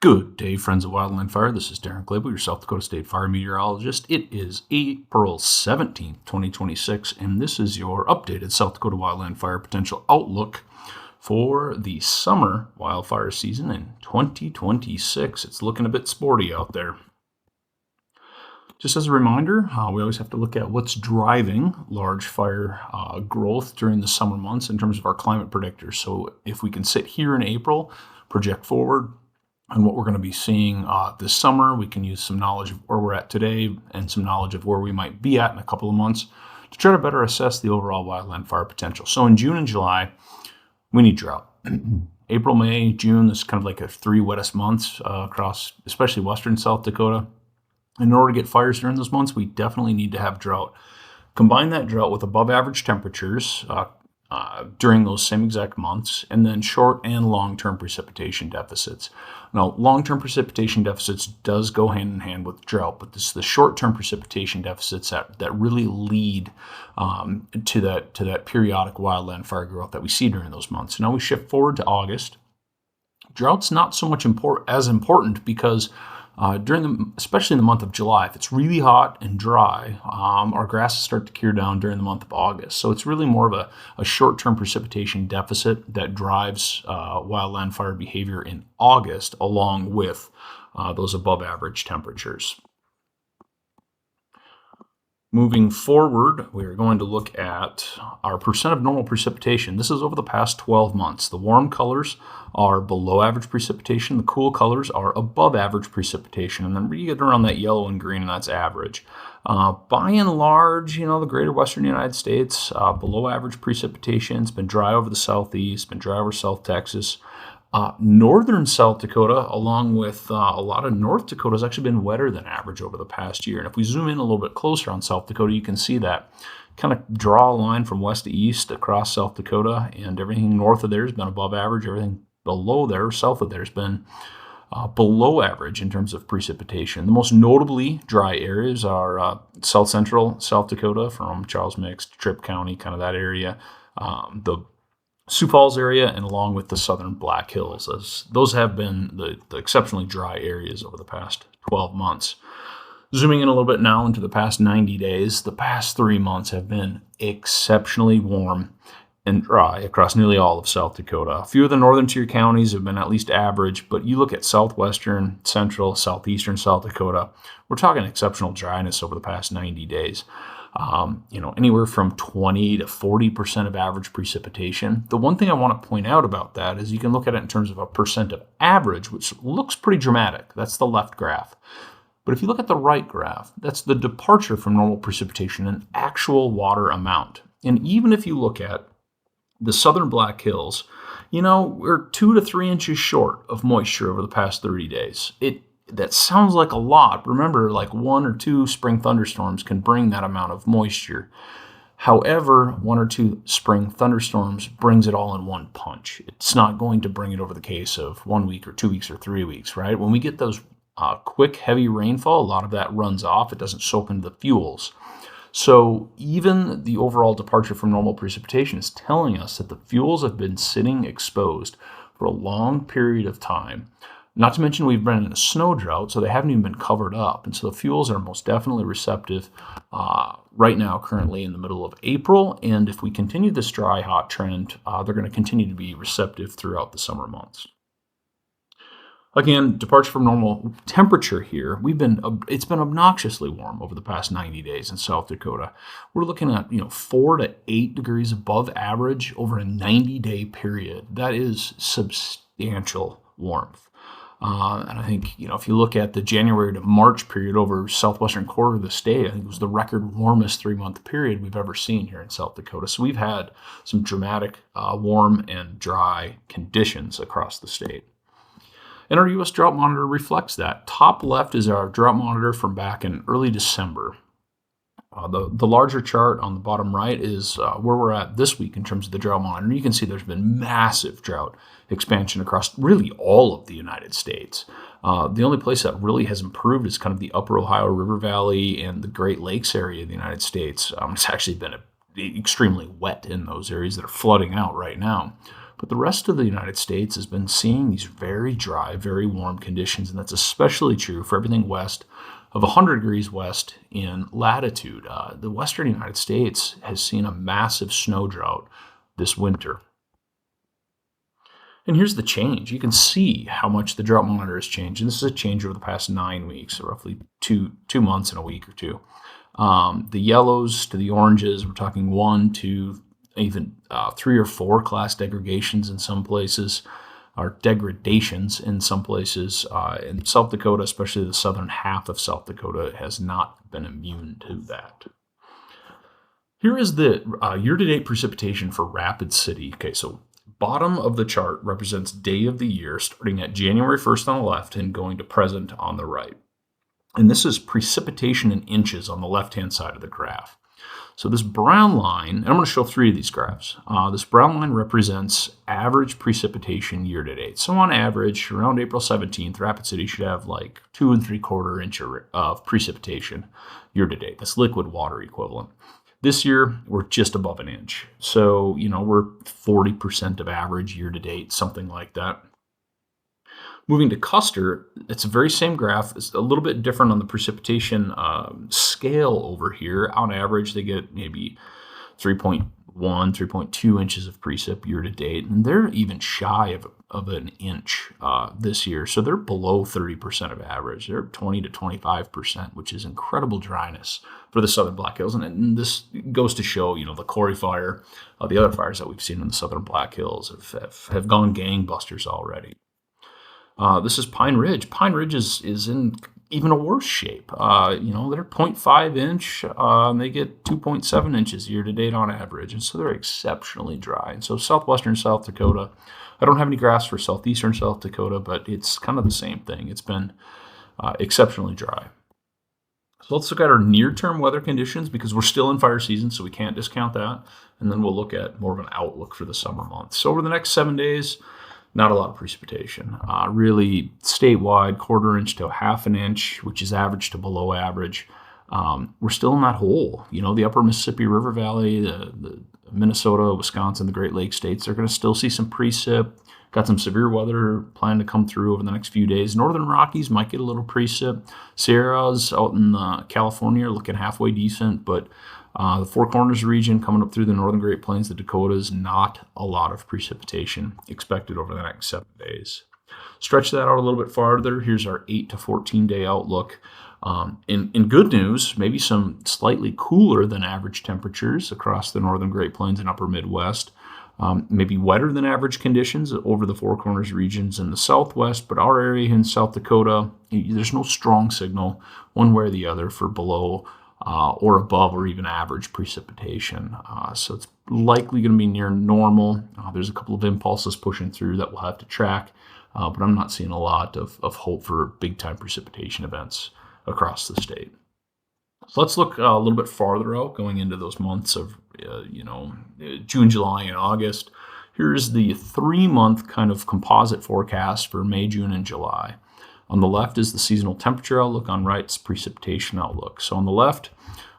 Good day, friends of Wildland Fire. This is Darren Glable, your South Dakota State Fire Meteorologist. It is April 17th, 2026, and this is your updated South Dakota Wildland Fire potential outlook for the summer wildfire season in 2026. It's looking a bit sporty out there. Just as a reminder, we always have to look at what's driving large fire growth during the summer months in terms of our climate predictors. So if we can sit here in April, project forward, and what we're going to be seeing this summer, we can use some knowledge of where we're at today and some knowledge of where we might be at in a couple of months to try to better assess the overall wildland fire potential. So in June and July, we need drought. April, May, June, this is kind of like the three wettest months across, especially western South Dakota. In order to get fires during those months, we definitely need to have drought. Combine that drought with above average temperatures during those same exact months, and then short and long-term precipitation deficits. Now, long-term precipitation deficits does go hand in hand with drought, but this is the short-term precipitation deficits that really lead to that periodic wildland fire growth that we see during those months. Now we shift forward to August. Drought's not so much as important because especially in the month of July, if it's really hot and dry, our grasses start to cure down during the month of August. So it's really more of a short-term precipitation deficit that drives wildland fire behavior in August, along with those above-average temperatures. Moving forward, we are going to look at our percent of normal precipitation. This is over the past 12 months. The warm colors are below average precipitation. The cool colors are above average precipitation. And then we get around that yellow and green, and that's average. By and large, the greater western United States, below average precipitation. It's been dry over the southeast, been dry over South Texas. Northern South Dakota, along with a lot of North Dakota, has actually been wetter than average over the past year. And if we zoom in a little bit closer on South Dakota, you can see that. Kind of draw a line from west to east across South Dakota, and everything north of there has been above average. Everything below there, south of there, has been below average in terms of precipitation. The most notably dry areas are south central South Dakota, from Charles Mix to Tripp County, kind of that area. The Sioux Falls area, and along with the southern Black Hills, as those have been the exceptionally dry areas over the past 12 months. Zooming in a little bit now into the past 90 days, the past 3 months have been exceptionally warm and dry across nearly all of South Dakota. A few of the northern tier counties have been at least average, but you look at southwestern, central, southeastern South Dakota, we're talking exceptional dryness over the past 90 days. Anywhere from 20 to 40% of average precipitation. The one thing I want to point out about that is you can look at it in terms of a percent of average, which looks pretty dramatic. That's the left graph. But if you look at the right graph, that's the departure from normal precipitation in actual water amount. And even if you look at the southern Black Hills, we're 2 to 3 inches short of moisture over the past 30 days. That sounds like a lot. Remember, like 1 or 2 spring thunderstorms can bring that amount of moisture. However, 1 or 2 spring thunderstorms brings it all in one punch. It's not going to bring it over the case of 1 week or 2 weeks or 3 weeks, right? When we get those quick, heavy rainfall, a lot of that runs off. It doesn't soak into the fuels. So even the overall departure from normal precipitation is telling us that the fuels have been sitting exposed for a long period of time. Not to mention we've been in a snow drought, so they haven't even been covered up. And so the fuels are most definitely receptive right now, currently in the middle of April. And if we continue this dry, hot trend, they're going to continue to be receptive throughout the summer months. Again, departure from normal temperature here. It's been obnoxiously warm over the past 90 days in South Dakota. We're looking at 4 to 8 degrees above average over a 90-day period. That is substantial warmth. And I think, if you look at the January to March period over southwestern quarter of the state, I think it was the record warmest 3-month period we've ever seen here in South Dakota. So we've had some dramatic warm and dry conditions across the state. And our U.S. Drought Monitor reflects that. Top left is our drought monitor from back in early December. The larger chart on the bottom right is where we're at this week in terms of the drought monitor. And you can see there's been massive drought expansion across really all of the United States. The only place that really has improved is kind of the upper Ohio River Valley and the Great Lakes area of the United States. It's actually been extremely wet in those areas that are flooding out right now. But the rest of the United States has been seeing these very dry, very warm conditions, and that's especially true for everything west of 100 degrees west in latitude. The western United States has seen a massive snow drought this winter. And here's the change. You can see how much the drought monitor has changed. And this is a change over the past 9 weeks, so roughly two months and a week or two. The yellows to the oranges, we're talking 1 to even 3 or 4 class degradations in some places, or degradations in some places. In South Dakota, especially the southern half of South Dakota, has not been immune to that. Here is the year-to-date precipitation for Rapid City. Okay, so bottom of the chart represents day of the year, starting at January 1st on the left and going to present on the right. And this is precipitation in inches on the left-hand side of the graph. So this brown line, and I'm going to show 3 of these graphs. This brown line represents average precipitation year to date. So on average, around April 17th, Rapid City should have like 2 3/4 inch of precipitation year to date. That's liquid water equivalent. This year, we're just above an inch. So, we're 40% of average year to date, something like that. Moving to Custer, it's the very same graph. It's a little bit different on the precipitation scale over here. On average, they get maybe 3.1, 3.2 inches of precip year to date, and they're even shy of an inch this year. So they're below 30% of average. They're 20 to 25%, which is incredible dryness for the southern Black Hills. And this goes to show, the Corey fire, the other fires that we've seen in the southern Black Hills have gone gangbusters already. This is Pine Ridge. Pine Ridge is in even a worse shape. They're 0.5 inch, and they get 2.7 inches year to date on average. And so they're exceptionally dry. And so southwestern South Dakota, I don't have any graphs for southeastern South Dakota, but it's kind of the same thing. It's been exceptionally dry. So let's look at our near-term weather conditions because we're still in fire season, so we can't discount that. And then we'll look at more of an outlook for the summer months. So over the next 7 days, not a lot of precipitation. Really statewide, 1/4 inch to 1/2 inch, which is average to below average. We're still in that hole. The upper Mississippi River Valley, the Minnesota, Wisconsin, the Great Lakes states, they're going to still see some precip. Got some severe weather planned to come through over the next few days. Northern Rockies might get a little precip. Sierras out in California are looking halfway decent, but the Four Corners region coming up through the northern Great Plains, the Dakotas, not a lot of precipitation expected over the next 7 days. Stretch that out a little bit farther. Here's our 8 to 14 day outlook. In good news, maybe some slightly cooler than average temperatures across the northern Great Plains and upper Midwest. Maybe wetter than average conditions over the Four Corners regions in the southwest, but our area in South Dakota, there's no strong signal one way or the other for below or above or even average precipitation. So it's likely going to be near normal. There's a couple of impulses pushing through that we'll have to track, but I'm not seeing a lot of hope for big-time precipitation events across the state. So let's look a little bit farther out, going into those months of, June, July, and August. Here's the 3-month kind of composite forecast for May, June, and July. On the left is the seasonal temperature outlook. On right is precipitation outlook. So on the left,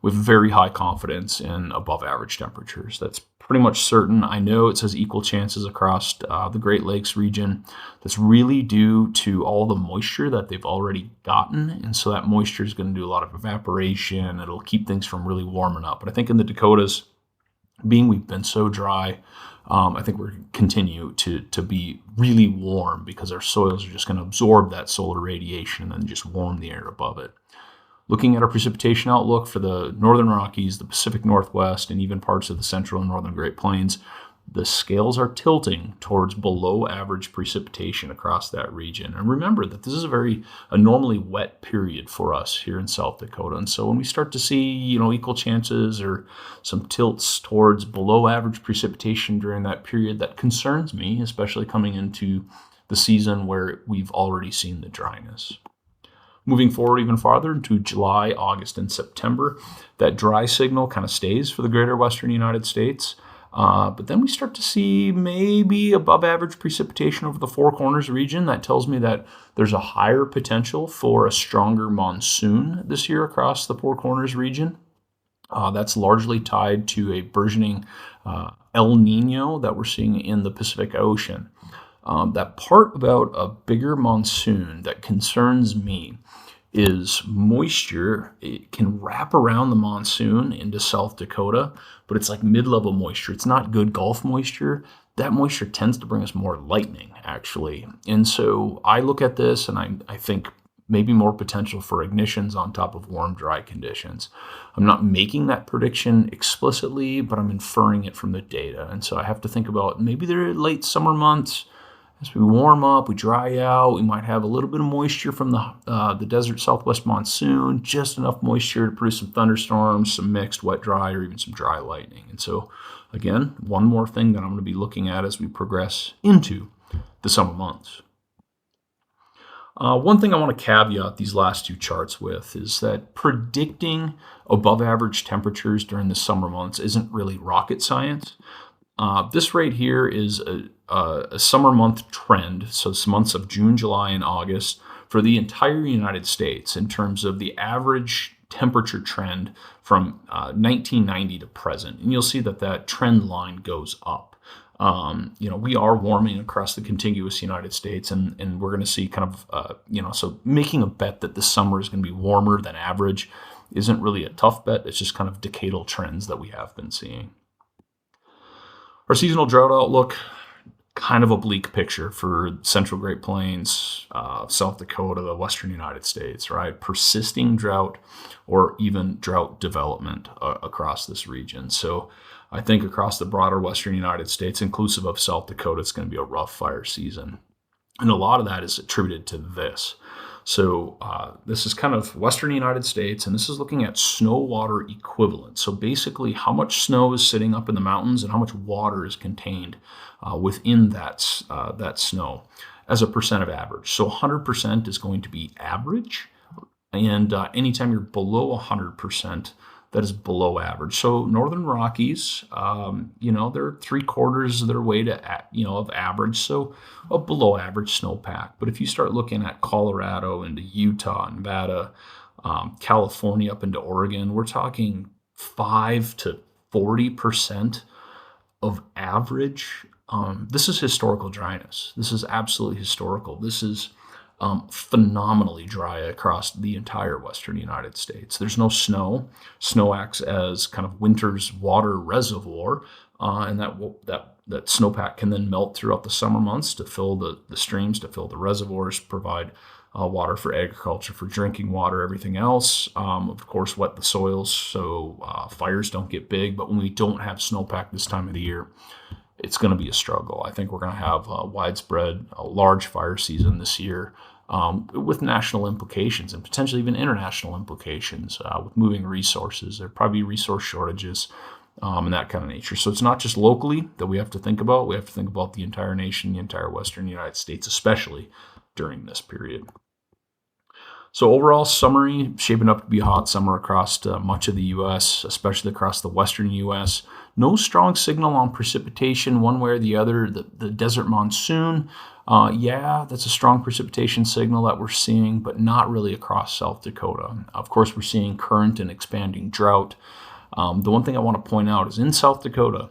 with very high confidence in above average temperatures. That's pretty much certain. I know it says equal chances across the Great Lakes region. That's really due to all the moisture that they've already gotten. And so that moisture is going to do a lot of evaporation. It'll keep things from really warming up. But I think in the Dakotas, being we've been so dry, I think we're going to continue to be really warm because our soils are just going to absorb that solar radiation and then just warm the air above it. Looking at our precipitation outlook for the Northern Rockies, the Pacific Northwest, and even parts of the Central and Northern Great Plains, the scales are tilting towards below average precipitation across that region. And remember that this is a normally wet period for us here in South Dakota. And so when we start to see, equal chances or some tilts towards below average precipitation during that period, that concerns me, especially coming into the season where we've already seen the dryness. Moving forward even farther into July, August, and September, that dry signal kind of stays for the greater western United States. But then we start to see maybe above average precipitation over the Four Corners region. That tells me that there's a higher potential for a stronger monsoon this year across the Four Corners region. That's largely tied to a burgeoning El Nino that we're seeing in the Pacific Ocean. That part about a bigger monsoon that concerns me is moisture. It can wrap around the monsoon into South Dakota, but it's like mid-level moisture. It's not good Gulf moisture. That moisture tends to bring us more lightning, actually. And so I look at this and I think maybe more potential for ignitions on top of warm, dry conditions. I'm not making that prediction explicitly, but I'm inferring it from the data. And so I have to think about maybe they're late summer months. As we warm up, we dry out, we might have a little bit of moisture from the desert southwest monsoon, just enough moisture to produce some thunderstorms, some mixed wet dry, or even some dry lightning. And so, again, one more thing that I'm going to be looking at as we progress into the summer months. One thing I want to caveat these last two charts with is that predicting above average temperatures during the summer months isn't really rocket science. This right here is a summer month trend, so it's months of June, July, and August for the entire United States in terms of the average temperature trend from 1990 to present. And you'll see that that trend line goes up. We are warming across the contiguous United States, and we're going to see kind of, so making a bet that this summer is going to be warmer than average isn't really a tough bet. It's just kind of decadal trends that we have been seeing. Our seasonal drought outlook, kind of a bleak picture for Central Great Plains, South Dakota, the Western United States, right? Persisting drought or even drought development across this region. So I think across the broader Western United States, inclusive of South Dakota, it's going to be a rough fire season. And a lot of that is attributed to this. So this is kind of Western United States, and this is looking at snow water equivalent. So basically how much snow is sitting up in the mountains and how much water is contained within that snow as a percent of average. So 100% is going to be average, and anytime you're below 100%, that is below average. So Northern Rockies, they're 3/4 of their way to, of average. So a below average snowpack. But if you start looking at Colorado into Utah, Nevada, California up into Oregon, we're talking 5 to 40% of average. This is historical dryness. This is absolutely historical. This is phenomenally dry across the entire Western United States. There's no snow. Snow acts as kind of winter's water reservoir, and that snowpack can then melt throughout the summer months to fill the streams, to fill the reservoirs, provide water for agriculture, for drinking water, everything else. Of course, wet the soils so fires don't get big. But when we don't have snowpack this time of the year, it's going to be a struggle. I think we're going to have a widespread, large fire season this year with national implications and potentially even international implications with moving resources. There'll probably be resource shortages and that kind of nature. So it's not just locally that we have to think about. We have to think about the entire nation, the entire Western United States, especially during this period. So overall summary, shaping up to be a hot summer across much of the U.S., especially across the western U.S. No strong signal on precipitation one way or the other. The desert monsoon, that's a strong precipitation signal that we're seeing, but not really across South Dakota. Of course, we're seeing current and expanding drought. The one thing I want to point out is in South Dakota,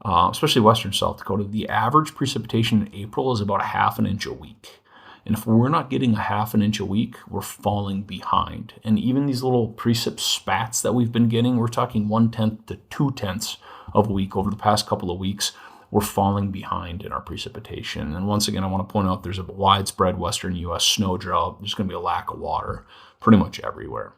especially western South Dakota, the average precipitation in April is about 1/2 inch a week. And if we're not getting 1/2 inch a week, we're falling behind. And even these little precip spats that we've been getting, we're talking 1/10 to 2/10 of a week over the past couple of weeks, we're falling behind in our precipitation. And once again, I want to point out there's a widespread western U.S. snow drought. There's going to be a lack of water pretty much everywhere.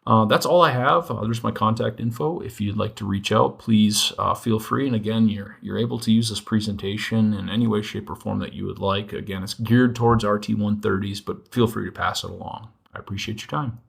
That's all I have. There's my contact info. If you'd like to reach out, please feel free. And again, you're able to use this presentation in any way, shape, or form that you would like. Again, it's geared towards RT-130s, but feel free to pass it along. I appreciate your time.